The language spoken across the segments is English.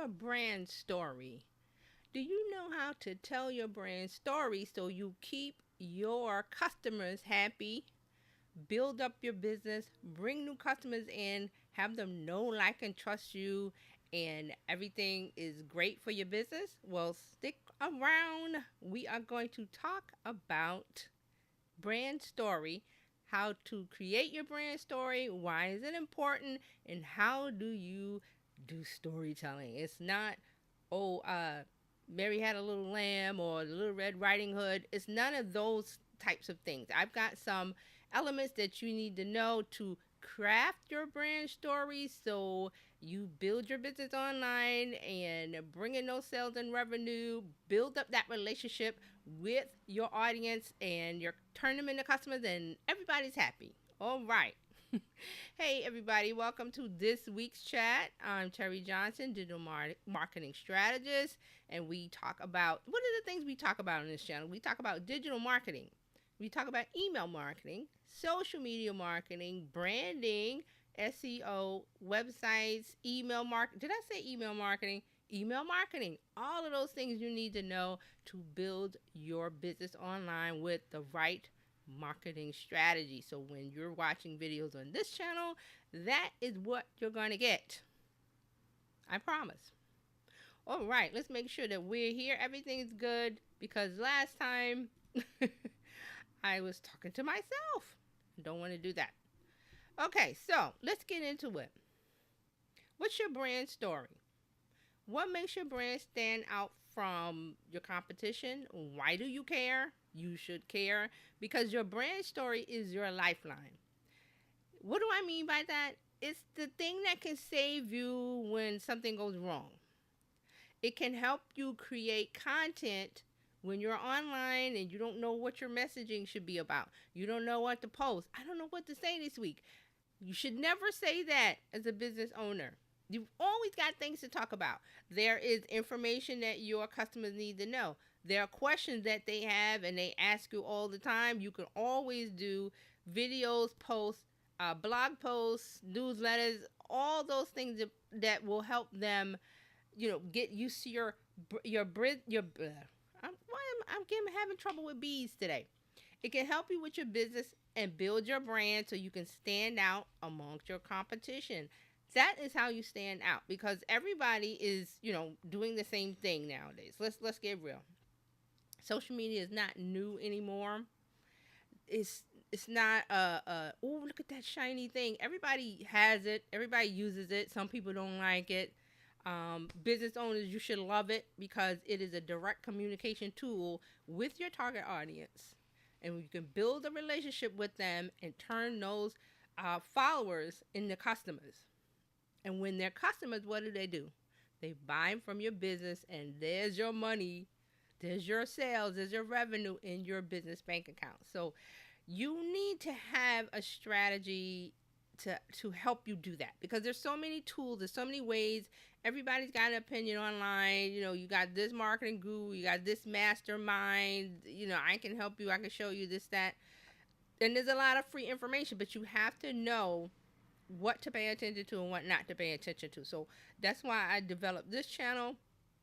your brand story? Do you know how to tell your brand story so you keep your customers happy, build up your business, bring new customers in, have them know, like, and trust you, and everything is great for your business? Well, stick around. We are going to talk about brand story, how to create your brand story, why is it important, and how do you do storytelling. It's not, oh, Mary had a little lamb or the little Red Riding Hood. It's none of those types of things. I've got some elements that you need to know to craft your brand story so you build your business online and bring in those sales and revenue, build up that relationship with your audience, and you're turn them into customers, and everybody's happy. All right. Hey, everybody, welcome to this week's chat. I'm Terry Johnson, digital marketing strategist, and we talk about what are the things we talk about on this channel? We talk about digital marketing, we talk about email marketing, social media marketing, branding, SEO, websites, email marketing. Did I say email marketing? Email marketing. All of those things you need to know to build your business online with the right marketing strategy. So when you're watching videos on this channel, that is what you're going to get. I promise. All right, let's make sure that we're here. Everything is good because last time I was talking to myself. Don't want to do that. Okay, so let's get into it. What's your brand story? What makes your brand stand out from your competition? Why do you care? You should care because your brand story is your lifeline. What do I mean by that? It's the thing that can save you when something goes wrong. It can help you create content when you're online and you don't know what your messaging should be about. You don't know what to post. I don't know what to say this week. You should never say that as a business owner. You've always got things to talk about. There is information that your customers need to know. There are questions that they have and they ask you all the time. You can always do videos, posts, blog posts, newsletters, all those things that will help them, get used to having trouble with bees today. It can help you with your business and build your brand so you can stand out amongst your competition. That is how you stand out because everybody is, doing the same thing nowadays. Let's get real. Social media is not new anymore. It's not oh, look at that shiny thing. Everybody has it. Everybody uses it. Some people don't like it. Business owners, you should love it because it is a direct communication tool with your target audience, and you can build a relationship with them and turn those followers into customers. And when they're customers, what do? They buy from your business, and there's your money, there's your sales, there's your revenue in your business bank account. So you need to have a strategy to help you do that because there's so many tools, there's so many ways. Everybody's got an opinion online. You got this marketing guru, you got this mastermind. I can help you, I can show you this, that. And there's a lot of free information, but you have to know what to pay attention to and what not to pay attention to. So that's why I developed this channel,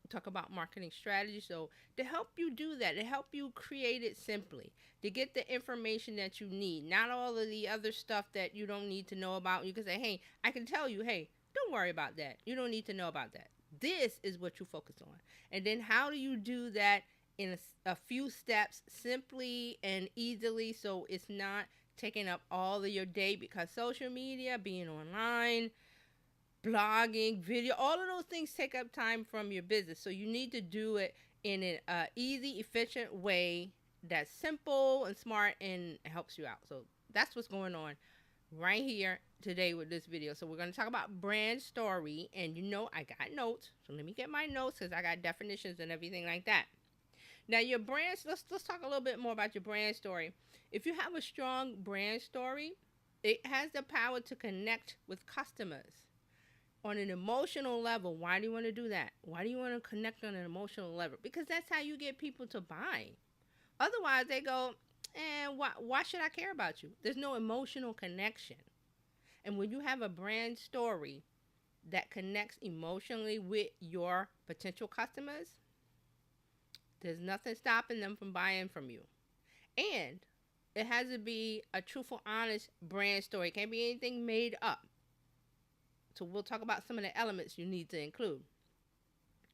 talk about marketing strategy. So to help you do that, to help you create it simply, to get the information that you need, not all of the other stuff that you don't need to know about. You can say, hey, I can tell you, hey, don't worry about that. You don't need to know about that. This is what you focus on. And then how do you do that in a few steps, simply and easily, so it's not taking up all of your day? Because social media, being online, blogging, video, all of those things take up time from your business. So you need to do it in an easy, efficient way that's simple and smart and helps you out. So that's what's going on right here today with this video. So we're going to talk about brand story, and I got notes. So let me get my notes because I got definitions and everything like that. Now your brand, let's talk a little bit more about your brand story. If you have a strong brand story, it has the power to connect with customers on an emotional level. Why do you want to do that? Why do you want to connect on an emotional level? Because that's how you get people to buy. Otherwise, they go, why should I care about you? There's no emotional connection. And when you have a brand story, that connects emotionally with your potential customers, there's nothing stopping them from buying from you. And it has to be a truthful, honest brand story. It can't be anything made up. So we'll talk about some of the elements you need to include.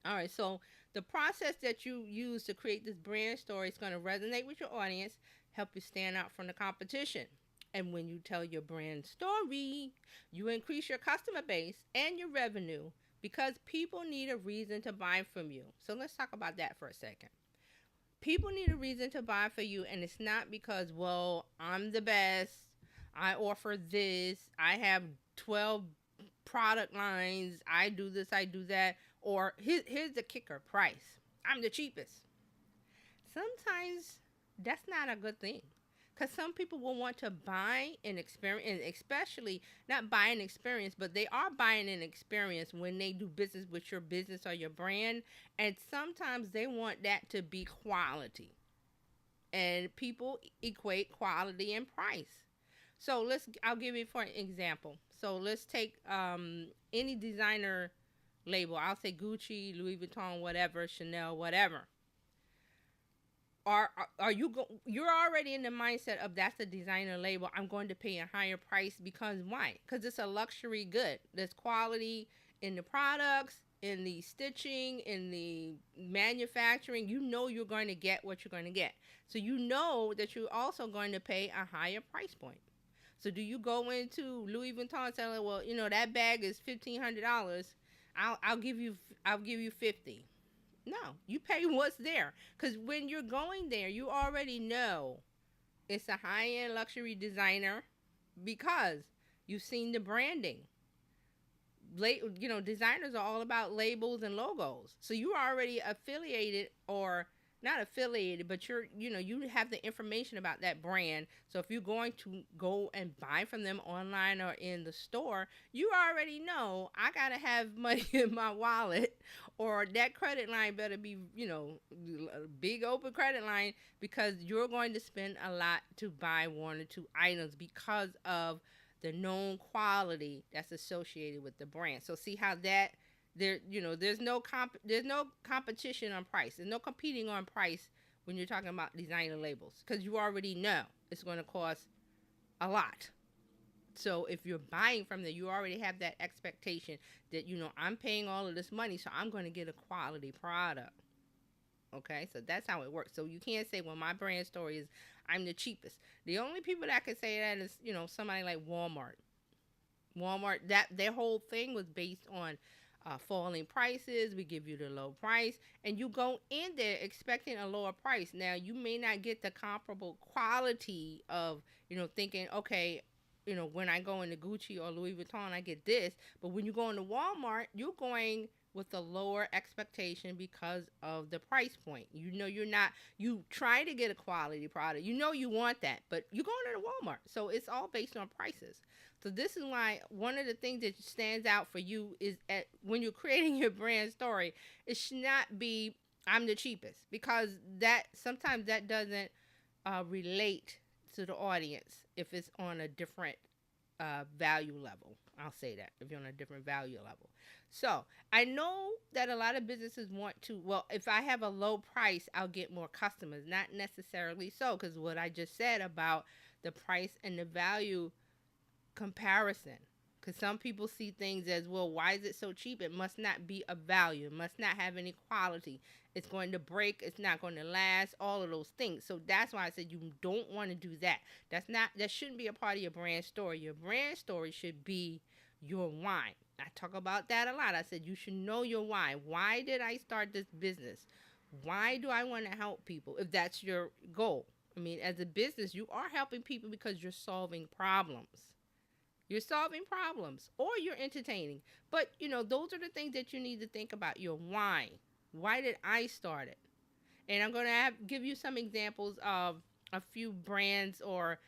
All right, so the process that you use to create this brand story is going to resonate with your audience, help you stand out from the competition. And when you tell your brand story, you increase your customer base and your revenue because people need a reason to buy from you. So let's talk about that for a second. People need a reason to buy for you, and it's not because, well, I'm the best, I offer this, I have 12 product lines, I do this, I do that, or here's the kicker: price. I'm the cheapest. Sometimes that's not a good thing, because some people will want to buy an experience, and especially not buy an experience, but they are buying an experience when they do business with your business or your brand, and sometimes they want that to be quality, and people equate quality and price. So I'll give you for an example. So let's take any designer label. I'll say Gucci, Louis Vuitton, whatever, Chanel, whatever. Are you you're already in the mindset of that's a designer label. I'm going to pay a higher price because why? Because it's a luxury good. There's quality in the products, in the stitching, in the manufacturing. You know you're going to get what you're going to get. So you know that you're also going to pay a higher price point. So do you go into Louis Vuitton selling, well, that bag is $1,500. I'll give you 50. No, you pay what's there. Because when you're going there, you already know it's a high end luxury designer because you've seen the branding. Designers are all about labels and logos. So you are already affiliated, or not affiliated, but you have the information about that brand. So if you're going to go and buy from them online or in the store, you already know I got to have money in my wallet, or that credit line better be, a big open credit line, because you're going to spend a lot to buy one or two items because of the known quality that's associated with the brand. So see how that there's no competition on price. There's no competing on price when you're talking about designer labels, because you already know it's going to cost a lot. So if you're buying from them, you already have that expectation that I'm paying all of this money, so I'm going to get a quality product. Okay, so that's how it works. So you can't say, well, my brand story is I'm the cheapest. The only people that can say that is somebody like Walmart. That their whole thing was based on falling prices. We give you the low price, and you go in there expecting a lower price. Now you may not get the comparable quality of thinking, okay, when I go into Gucci or Louis Vuitton, I get this. But when you go into Walmart, you're going with a lower expectation because of the price point. You try to get a quality product. You want that, but you're going to Walmart. So it's all based on prices. So this is why one of the things that stands out for you is when you're creating your brand story, it should not be I'm the cheapest, because that sometimes that doesn't relate to the audience if it's on a different value level. I'll say that if you're on a different value level. So I know that a lot of businesses want to, well, if I have a low price, I'll get more customers. Not necessarily so, because what I just said about the price and the value comparison. Because some people see things as, well, why is it so cheap? It must not be of value. It must not have any quality. It's going to break. It's not going to last. All of those things. So that's why I said you don't want to do that. That shouldn't be a part of your brand story. Your brand story should be your why. I talk about that a lot. I said you should know your why. Why did I start this business? Why do I want to help people? If that's your goal. I mean, as a business, you are helping people because you're solving problems. You're solving problems, or you're entertaining. But, those are the things that you need to think about. Your why. Why did I start it? And I'm going to give you some examples of a few brands, or,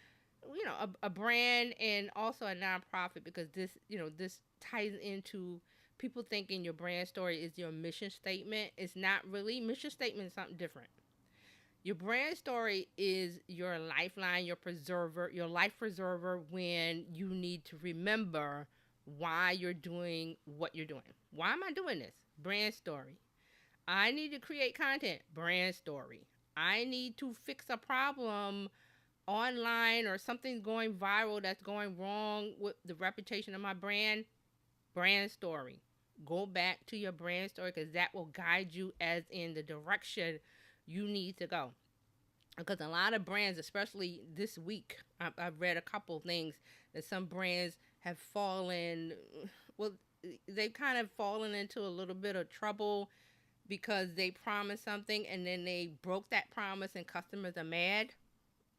a brand and also a nonprofit, because this ties into people thinking your brand story is your mission statement. It's not really. Mission statement is something different. Your brand story is your lifeline, your life preserver when you need to remember why you're doing what you're doing. Why am I doing this? Brand story. I need to create content. Brand story. I need to fix a problem online or something's going viral that's going wrong with the reputation of my brand. Brand story. Go back to your brand story because that will guide you as in the direction you need to go. Because a lot of brands, especially this week, I've read a couple of things that some brands have fallen. Well, they've kind of fallen into a little bit of trouble because they promised something and then they broke that promise and customers are mad.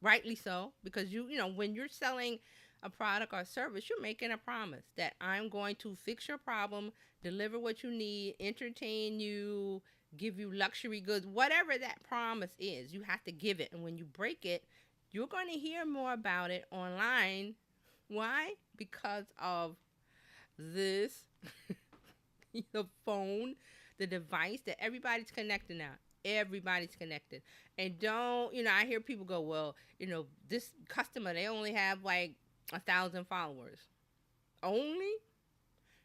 Rightly so, because when you're selling a product or service, you're making a promise that I'm going to fix your problem, deliver what you need, entertain you, give you luxury goods, whatever that promise is, you have to give it. And when you break it, you're going to hear more about it online. Why? Because of this the phone, the device that everybody's connected now. Everybody's connected. And don't, I hear people go, well, this customer, they only have like 1,000 followers. Only?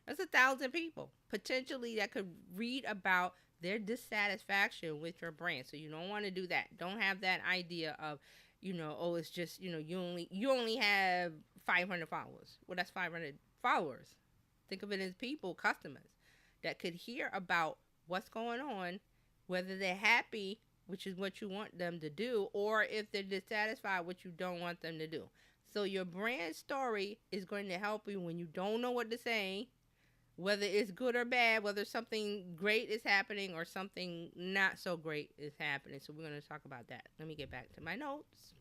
That's 1,000 people potentially that could read about their dissatisfaction with your brand. So you don't want to do that. Don't have that idea of, oh, it's just, you only have 500 followers. Well, that's 500 followers. Think of it as people, customers that could hear about what's going on, whether they're happy, which is what you want them to do, or if they're dissatisfied, which you don't want them to do. So your brand story is going to help you when you don't know what to say, whether it's good or bad, whether something great is happening or something not so great is happening. So we're going to talk about that. Let me get back to my notes.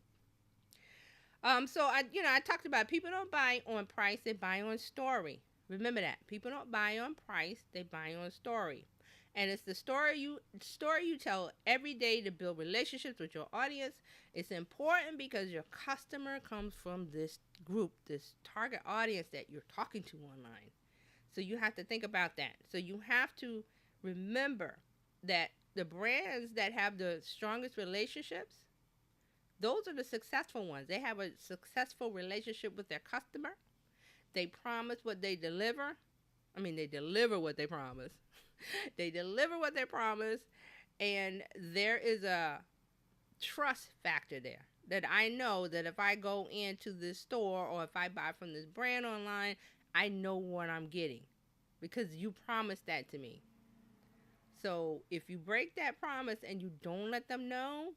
So I talked about people don't buy on price, they buy on story. Remember that. People don't buy on price, they buy on story. And it's the story you tell every day to build relationships with your audience. It's important because your customer comes from this group, this target audience that you're talking to online. So you have to think about that. So you have to remember that the brands that have the strongest relationships, those are the successful ones. They have a successful relationship with their customer. They promise what they deliver. They deliver what they promise. They deliver what they promise. And there is a trust factor there that I know that if I go into this store or if I buy from this brand online, I know what I'm getting because you promised that to me. So if you break that promise and you don't let them know,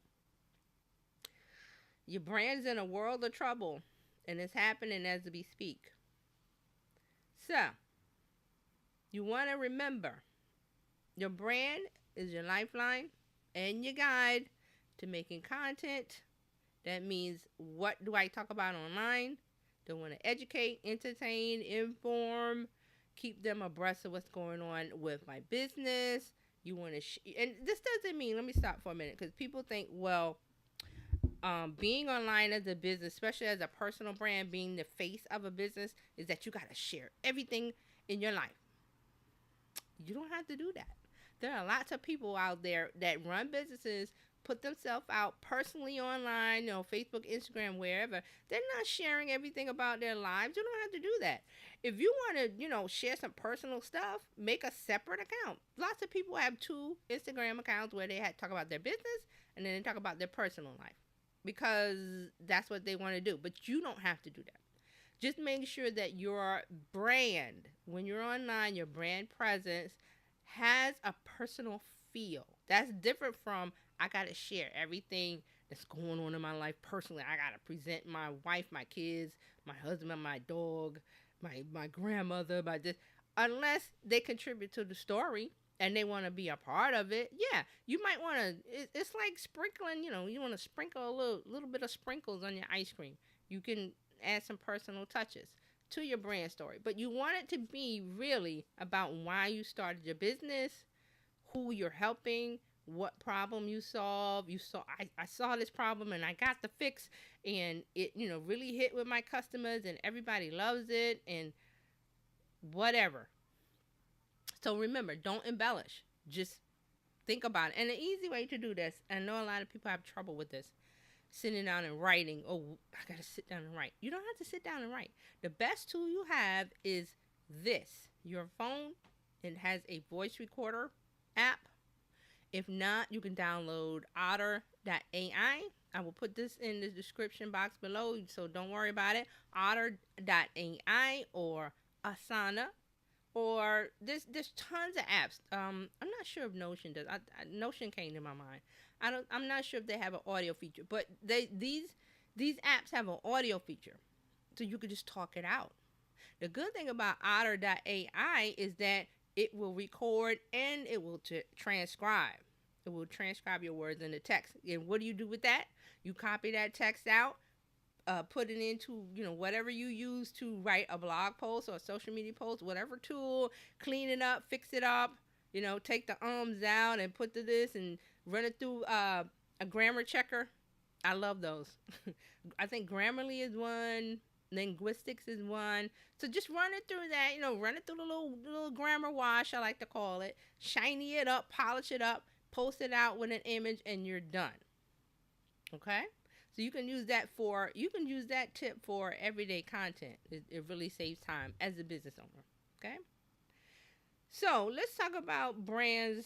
your brand's in a world of trouble, and it's happening as we speak. So, you want to remember, your brand is your lifeline and your guide to making content. That means, what do I talk about online? They want to educate, entertain, inform, keep them abreast of what's going on with my business. You want to, and this doesn't mean, let me stop for a minute, because people think, well, being online as a business, especially as a personal brand, being the face of a business, is that you got to share everything in your life. You don't have to do that. There are lots of people out there that run businesses, put themselves out personally online, Facebook, Instagram, wherever. They're not sharing everything about their lives. You don't have to do that. If you want to, share some personal stuff, make a separate account. Lots of people have 2 Instagram accounts where they talk about their business and then they talk about their personal life because that's what they want to do. But you don't have to do that. Just make sure that your brand, when you're online, your brand presence has a personal feel. That's different from, I got to share everything that's going on in my life personally. I got to present my wife, my kids, my husband, my dog, my grandmother, my this. Unless they contribute to the story and they want to be a part of it, yeah, you might want to. It's like sprinkling, you want to sprinkle a little bit of sprinkles on your ice cream. You can add some personal touches to your brand story, but you want it to be really about why you started your business, who you're helping, what problem you solve. I saw this problem and I got the fix, and it really hit with my customers and everybody loves it and whatever. So remember, don't embellish. Just think about it. And an easy way to do this, I know a lot of people have trouble with this, sitting down and writing. Oh, I gotta sit down and write. You don't have to sit down and write. The best tool you have is your phone. It has a voice recorder app. If not, you can download Otter.ai. I will put this in the description box below, so don't worry about it. Otter.ai or Asana, or there's tons of apps. I'm not sure if Notion does. Notion came to my mind. I'm not sure if they have an audio feature, but these apps have an audio feature, so you could just talk it out. The good thing about Otter.ai is that it will record and it will transcribe. It will transcribe your words into text. And what do you do with that? You copy that text out, put it into whatever you use to write a blog post or a social media post, whatever tool, clean it up, fix it up. Take the ums out and put this and run it through a grammar checker. I love those. I think Grammarly is one. Linguistics is one. So just run it through that, run it through the little grammar wash, I like to call it. Shiny it up, polish it up, post it out with an image, and you're done. Okay? So you can use that tip for everyday content. It really saves time as a business owner. Okay? So let's talk about brands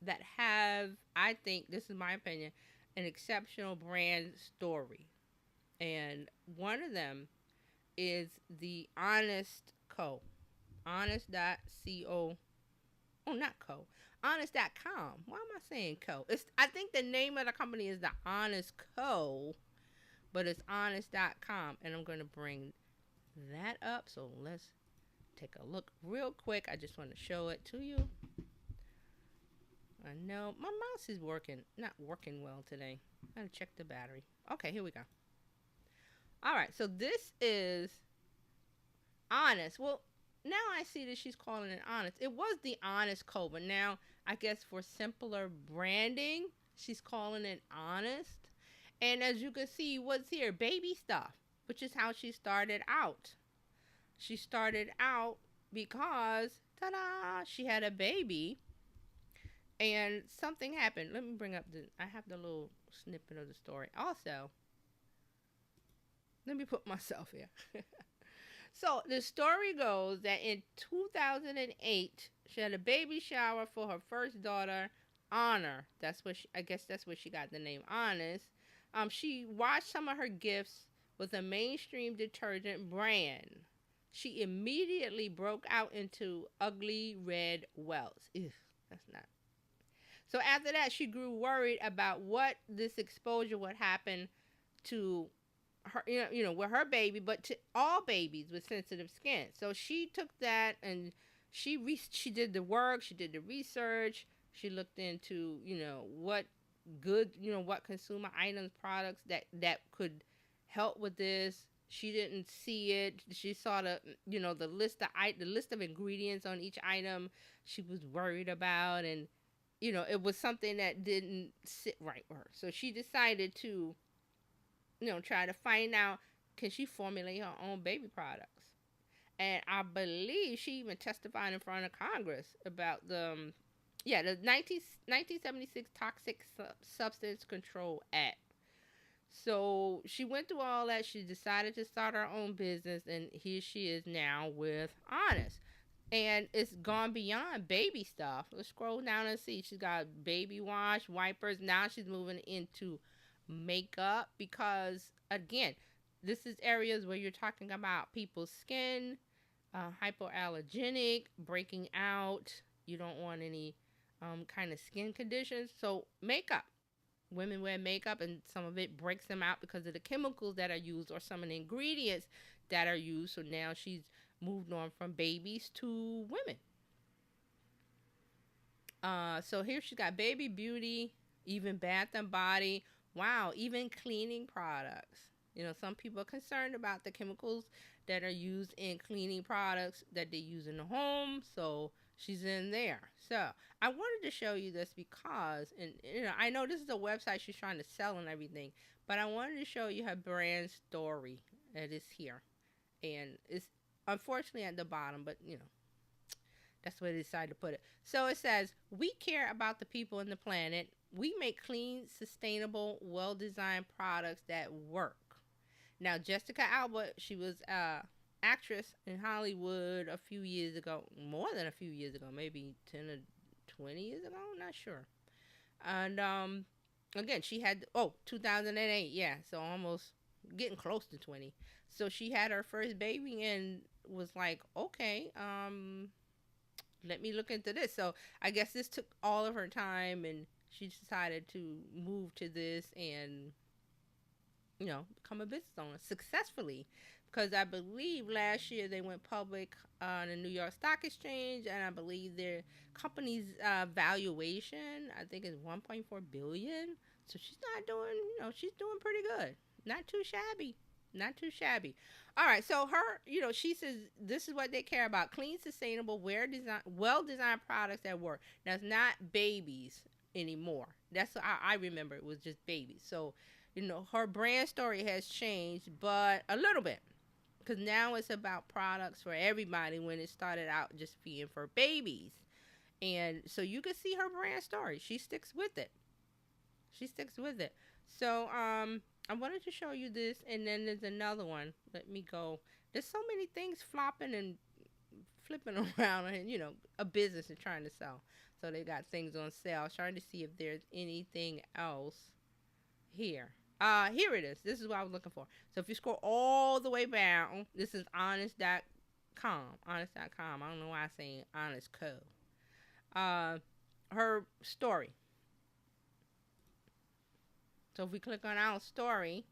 that have, I think, this is my opinion, an exceptional brand story. And one of them is the Honest Co. Honest.co. Oh, not co. Honest.com. Why am I saying co? I think the name of the company is the Honest Co. But it's honest.com. And I'm going to bring that up. So let's take a look real quick. I just want to show it to you. I know my mouse is not working well today. I gotta check the battery. Okay, here we go. All right, so this is Honest. Well, now I see that she's calling it Honest. It was the Honest Co, but now I guess for simpler branding, she's calling it Honest. And as you can see, what's here? Baby stuff, which is how she started out. She started out because, ta-da, she had a baby. And something happened. Let me bring up I have the little snippet of the story. Also, let me put myself here. So the story goes that in 2008, she had a baby shower for her first daughter, Honor. I guess that's where she got the name Honest. She washed some of her gifts with a mainstream detergent brand. She immediately broke out into ugly red welts. Ew, that's not. So after that, she grew worried about what this exposure would happen to her, with her baby, but to all babies with sensitive skin. So she took that and she did the work, she did the research, she looked into, what what consumer items, products that could help with this. She didn't see it. She saw the list of ingredients on each item she was worried about, and it was something that didn't sit right with her. So she decided to, try to find out, can she formulate her own baby products? And I believe she even testified in front of Congress about the 1976 Toxic Substance Control Act. So she went through all that. She decided to start her own business, and here she is now with Honest. And it's gone beyond baby stuff. Let's scroll down and see. She's got baby wash, wipers. Now she's moving into makeup because, again, this is areas where you're talking about people's skin, hypoallergenic, breaking out. You don't want any kind of skin conditions. So makeup. Women wear makeup and some of it breaks them out because of the chemicals that are used or some of the ingredients that are used. So now she's moved on from babies to women. So here she's got baby beauty, even bath and body. Wow, even cleaning products. Some people are concerned about the chemicals that are used in cleaning products that they use in the home. So she's in there. So I wanted to show you this because, and I know this is a website she's trying to sell and everything, but I wanted to show you her brand story that is here. And it's unfortunately at the bottom, but that's where they decided to put it. So it says, we care about the people and the planet. We make clean, sustainable, well-designed products that work. Now, Jessica Alba, she was actress in Hollywood a few years ago, more than a few years ago, maybe 10 or 20 years ago, not sure. And again, she had 2008, yeah, so almost getting close to 20. So she had her first baby and was like, okay, let me look into this. So I guess this took all of her time, and she decided to move to this and become a business owner successfully. Because I believe last year they went public on the New York Stock Exchange, and I believe their company's valuation, I think, is 1.4 billion. So she's not doing, she's doing pretty good. Not too shabby. Not too shabby. All right, so her, she says this is what they care about: clean, sustainable, well-designed products that work. Now it's not babies anymore. That's how I remember it was just babies. So her brand story has changed, but a little bit, because now it's about products for everybody when it started out just being for babies. And so you can see her brand story. She sticks with it. She sticks with it. So I wanted to show you this, and then there's another one. Let me go. There's so many things flopping and flipping around, and a business is trying to sell. So they got things on sale. I was trying to see if there's anything else here. Here it is. This is what I was looking for. So if you scroll all the way down, this is honest.com. Honest.com. I don't know why I'm saying honest co. Her story. So if we click on our story,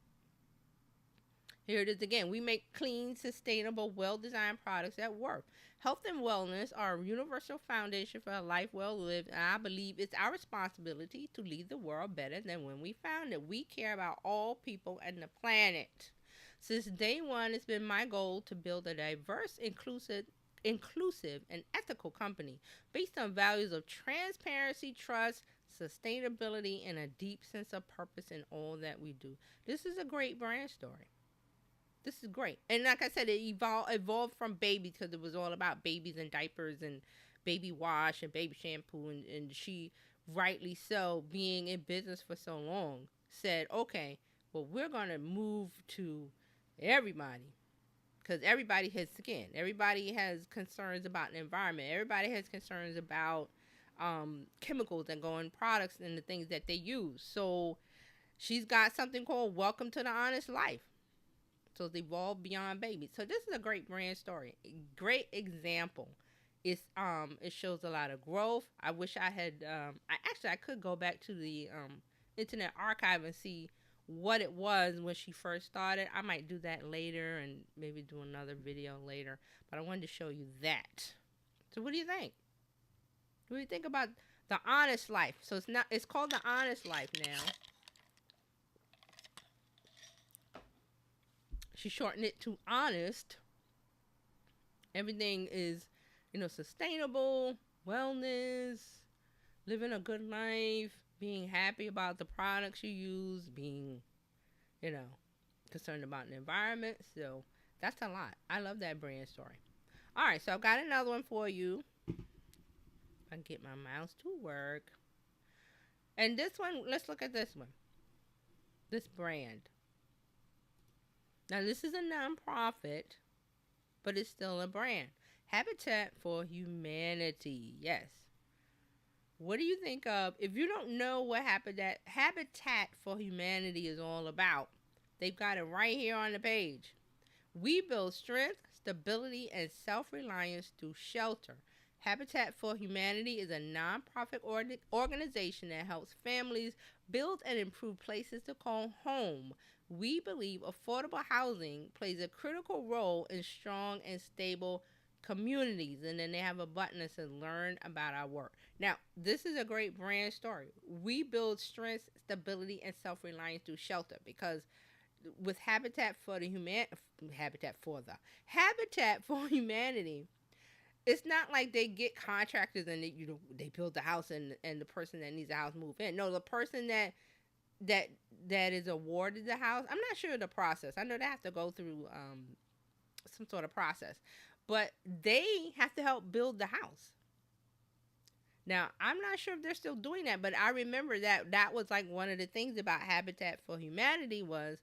here it is again. We make clean, sustainable, well-designed products that work. Health and wellness are a universal foundation for a life well lived, and I believe it's our responsibility to leave the world better than when we found it. We care about all people and the planet. Since day one, it's been my goal to build a diverse, inclusive, and ethical company based on values of transparency, trust, sustainability, and a deep sense of purpose in all that we do. This is a great brand story. This is great. And like I said, it evolved from babies, because it was all about babies and diapers and baby wash and baby shampoo. And she, rightly so, being in business for so long, said, okay, well, we're going to move to everybody, because everybody has skin. Everybody has concerns about the environment. Everybody has concerns about chemicals that go in products and the things that they use. So she's got something called Welcome to the Honest Life. So it's evolved beyond babies. So this is a great brand story. Great example. It shows a lot of growth. I wish I had I could go back to the Internet Archive and see what it was when she first started. I might do that later and maybe do another video later. But I wanted to show you that. So what do you think? What do you think about the Honest Life? So it's called the Honest Life now. She shortened it to honest. Everything is, sustainable, wellness, living a good life, being happy about the products you use, being, concerned about the environment. So that's a lot. I love that brand story. All right, so I've got another one for you. I can get my mouse to work. And this one, let's look at this one. This brand. Now, this is a nonprofit, but it's still a brand. Habitat for Humanity. Yes. What do you think of, if you don't know what Habitat for Humanity is all about, they've got it right here on the page. We build strength, stability, and self-reliance through shelter. Habitat for Humanity is a nonprofit organization that helps families build and improve places to call home. We believe affordable housing plays a critical role in strong and stable communities. And then they have a button that says learn about our work. Now, this is a great brand story. We build strength, stability, and self-reliance through shelter, because with Habitat for Humanity, it's not like they get contractors and they build the house and the person that needs the house move in. No, the person that is awarded the house, I'm not sure of the process. I know they have to go through some sort of process, but they have to help build the house. Now, I'm not sure if they're still doing that, but I remember that was like one of the things about Habitat for Humanity was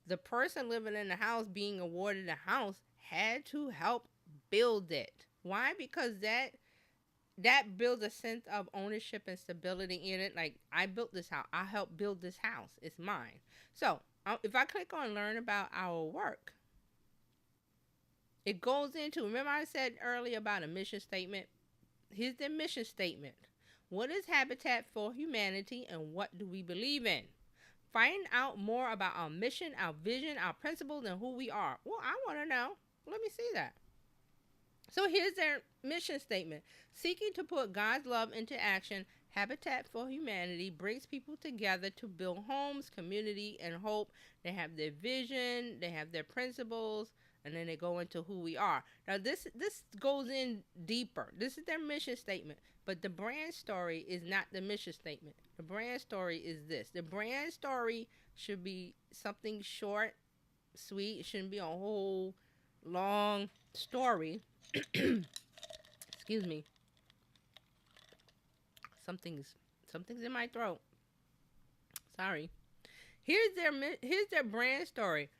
the person living in the house being awarded a house had to help build it. Why? Because that builds a sense of ownership and stability in it. Like, I built this house. I helped build this house. It's mine. So if I click on learn about our work, it goes into, remember I said earlier about a mission statement? Here's the mission statement. What is Habitat for Humanity and what do we believe in? Find out more about our mission, our vision, our principles, and who we are. Well, I want to know. Let me see that. So here's their mission statement. Seeking to put God's love into action, Habitat for Humanity brings people together to build homes, community, and hope. They have their vision, they have their principles, and then they go into who we are. Now this goes in deeper. This is their mission statement, but the brand story is not the mission statement. The brand story is this. The brand story should be something short, sweet. It shouldn't be a whole long story. Excuse me. Something's in my throat. Sorry. Here's their brand story.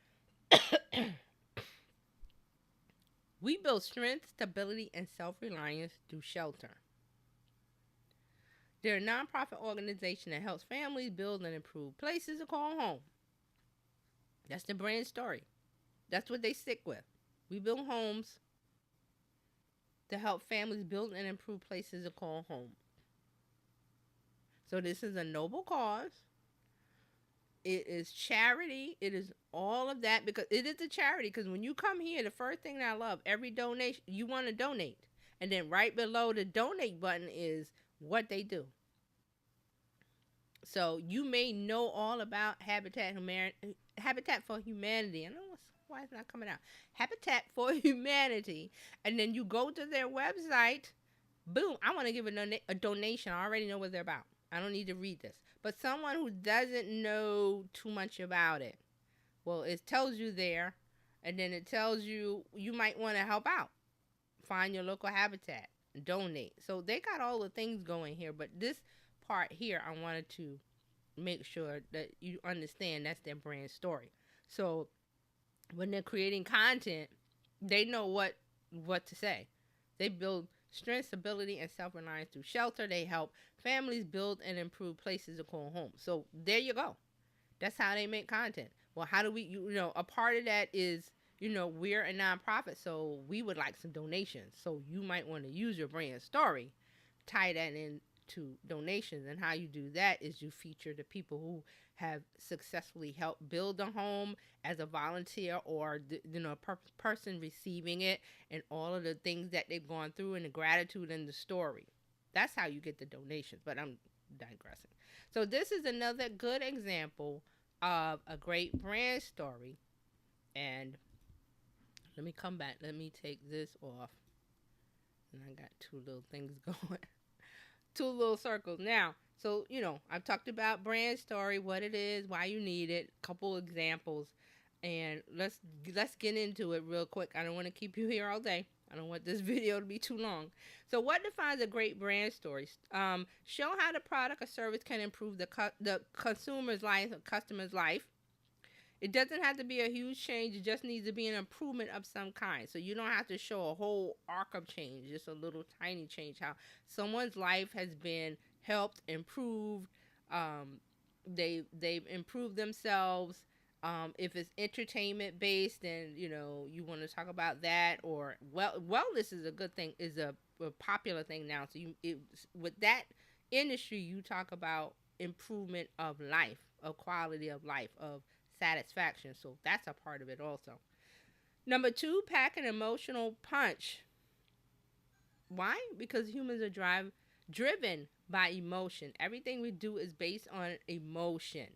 We build strength, stability, and self-reliance through shelter. They're a nonprofit organization that helps families build and improve places to call home. That's the brand story. That's what they stick with. We build homes to help families build and improve places to call home. So this is a noble cause. It is charity. It is all of that, because it is a charity. Because when you come here, the first thing that I love, every donation, you want to donate. And then right below the donate button is what they do. So you may know all about Habitat for Humanity. I don't know why it's not coming out. Habitat for Humanity. And then you go to their website. Boom. I want to give a donation. I already know what they're about. I don't need to read this. But someone who doesn't know too much about it, well, it tells you there, and then it tells you might want to help out. Find your local habitat, donate. So they got all the things going here, but this part here, I wanted to make sure that you understand that's their brand story. So when they're creating content, they know what to say. They build strength, stability, and self-reliance through shelter. They help families build and improve places to call home. So there you go. That's how they make content. Well, how do we, a part of that is, we're a nonprofit, so we would like some donations. So you might want to use your brand story, tie that into donations. And how you do that is you feature the people who have successfully helped build a home as a volunteer, or a person receiving it, and all of the things that they've gone through, and the gratitude and the story. That's how you get the donations, but I'm digressing. So this is another good example of a great brand story. And let me come back. Let me take this off. And I got two little things going. Two little circles. Now, so, I've talked about brand story, what it is, why you need it, a couple examples. And let's get into it real quick. I don't want to keep you here all day. I don't want this video to be too long. So what defines a great brand story? Show how the product or service can improve the consumer's life, or customer's life. It doesn't have to be a huge change. It just needs to be an improvement of some kind. So you don't have to show a whole arc of change, just a little tiny change. How someone's life has been helped, improved. They've improved themselves. If it's entertainment based, then you want to talk about that. Or wellness is a good thing, is a popular thing now. So with that industry, you talk about improvement of life, of quality of life, of satisfaction. So that's a part of it also. Number 2, pack an emotional punch. Why? Because humans are driven by emotion. Everything we do is based on emotion.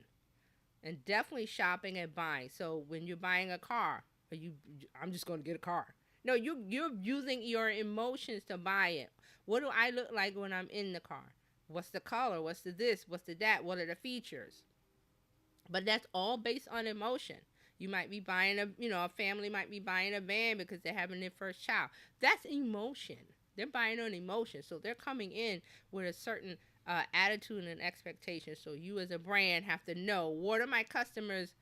And definitely shopping and buying. So when you're buying a car, I'm just going to get a car. No, you're using your emotions to buy it. What do I look like when I'm in the car? What's the color? What's the this? What's the that? What are the features? But that's all based on emotion. You might be buying a family might be buying a van because they're having their first child. That's emotion. They're buying on emotion. So they're coming in with a certain attitude and expectation. So you as a brand have to know, what are my customers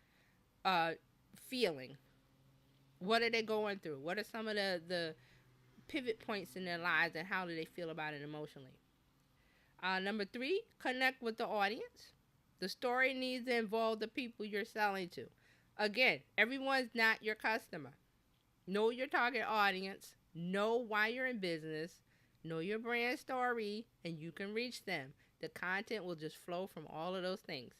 feeling? What are they going through? What are some of the pivot points in their lives, and how do they feel about it emotionally? Number three, connect with the audience. The story needs to involve the people you're selling to. Again, everyone's not your customer. Know your target audience, know why you're in business, know your brand story, and you can reach them. The content will just flow from all of those things.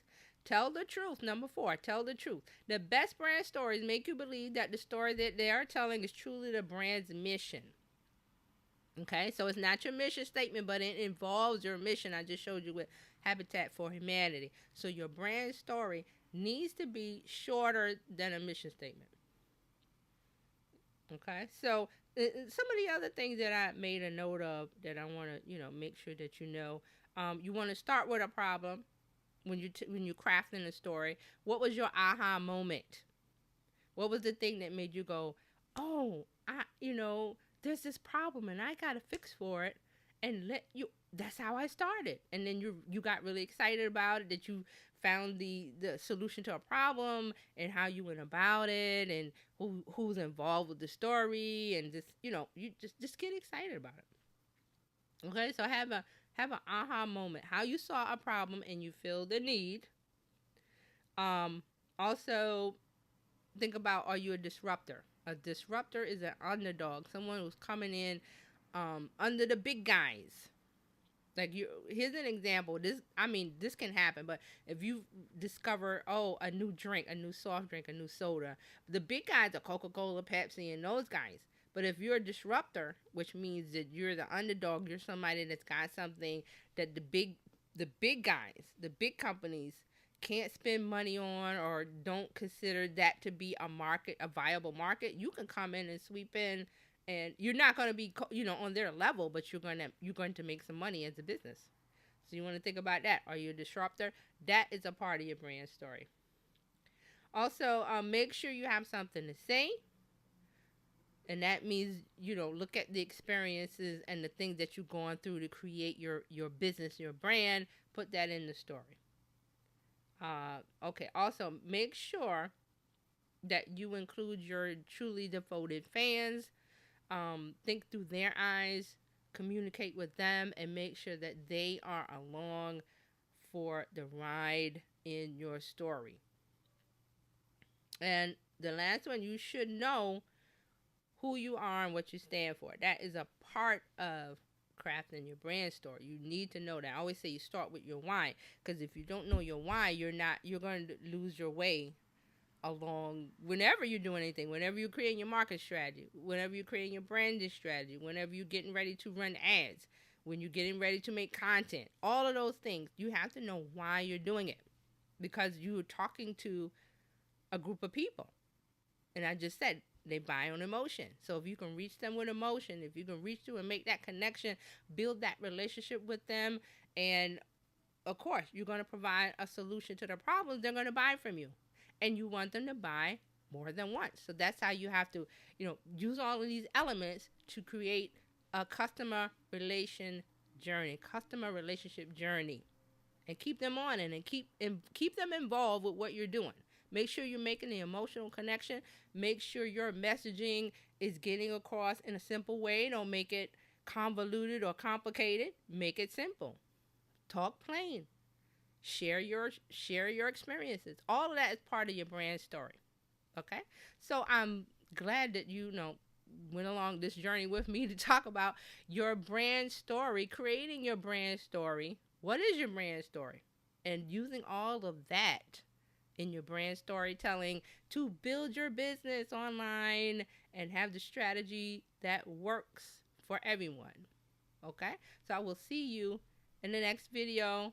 Tell the truth. Number four, tell the truth. The best brand stories make you believe that the story that they are telling is truly the brand's mission. Okay, so it's not your mission statement, but it involves your mission. I just showed you with Habitat for Humanity. So your brand story needs to be shorter than a mission statement. Okay, so some of the other things that I made a note of that I want to, make sure that you know. You want to start with a problem when when you crafting a story. What was your aha moment? What was the thing that made you go, "Oh, there's this problem and I got to fix for it," and let you. That's how I started, and then you got really excited about it. That you found the solution to a problem and how you went about it and who's involved with the story and just you just get excited about it. Okay, so have an aha moment. How you saw a problem and you feel the need. Um, Also think about, are you a disruptor? A disruptor is an underdog, someone who's coming in under the big guys. Like you, here's an example. This can happen. But if you discover, a new drink, a new soft drink, a new soda, the big guys are Coca-Cola, Pepsi, and those guys. But if you're a disruptor, which means that you're the underdog, you're somebody that's got something that the big guys, the big companies can't spend money on or don't consider that to be a viable market, you can come in and sweep in, and you're not going to be on their level, but you're going to make some money as a business. So you want to think about that. Are you a disruptor? That is a part of your brand story. Also, make sure you have something to say, and that means look at the experiences and the things that you've gone through to create your business, your brand. Put that in the story. Okay. Also, make sure that you include your truly devoted fans. Think through their eyes, communicate with them, and make sure that they are along for the ride in your story. And the last one, you should know who you are and what you stand for. That is a part of crafting your brand story. You need to know that. I always say you start with your why, because if you don't know your why, you're going to lose your way along whenever you're doing anything, whenever you're creating your market strategy, whenever you're creating your branding strategy, whenever you're getting ready to run ads, when you're getting ready to make content. All of those things, you have to know why you're doing it, because you're talking to a group of people. And I just said they buy on emotion. So if you can reach them with emotion, if you can reach through and make that connection, build that relationship with them, and of course, you're going to provide a solution to their problems, they're going to buy from you. And you want them to buy more than once. So that's how you have to, use all of these elements to create a customer relationship journey, and keep them on it, and keep them involved with what you're doing. Make sure you're making the emotional connection. Make sure your messaging is getting across in a simple way. Don't make it convoluted or complicated. Make it simple. Talk plain. Share your experiences. All of that is part of your brand story. Okay? So I'm glad that went along this journey with me to talk about your brand story, creating your brand story. What is your brand story? And using all of that in your brand storytelling to build your business online and have the strategy that works for everyone. Okay? So I will see you in the next video.